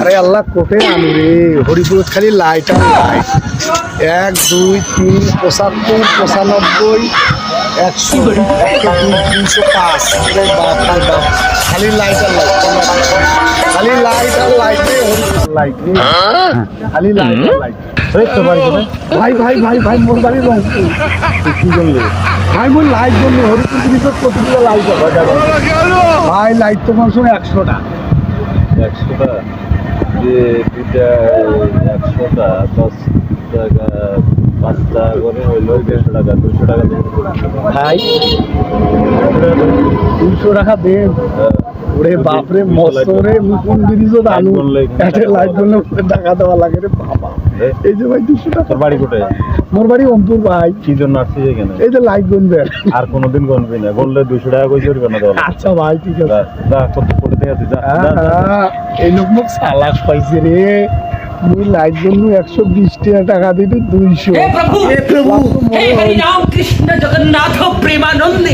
আরে আল্লাহ কোটে আনু রে হরিপুর খালি লাইট আর লাইট 1 2 3 75 95 100 305 রে বাপ রে বাপ খালি লাইট আর লাইট খালি লাইট আর লাইট রে হরিপুর লাইট রে খালি লাইট আর লাইট এই তো ভাই ভাই ভাই ভাই মোর বাড়ি লাইট কি বললি ভাই মোর লাইট বললি হরিপুর ব্রিজে কতগুলো লাইট আছে ভাই লাইট তো মাংস 100 টাকা 100 টাকা যে দুইটা 100 টাকা 10 টাকা 5 টাকা করে হইল 150 টাকা 200 টাকা ভাই 200 টাকা দেন ওরে বাপরে মসরে মুকুন ব্রিজও আলু একটা লাইট বললে টাকা দেওয়া লাগে রে বাবা এই যে ভাই 200 টাকা তোর বাড়ি কোথায় মোর বাড়ি অন্তপুর ভাই কি জন্য আসছিস এখানে এই যে লাইট গুনবে আর কোনোদিন গুনবি না গুনলে 200 টাকা কই করবে না দাও আচ্ছা ভাই ঠিক আছে যা কত কোটে থেকে আছে যা এই লোক মুখ সালাক পাইছে রে মুই লাইট গুনবো 120 টাকা দিতে 200 हे प्रभु हे हरि राम कृष्ण जगन्नाथ प्रेमानंद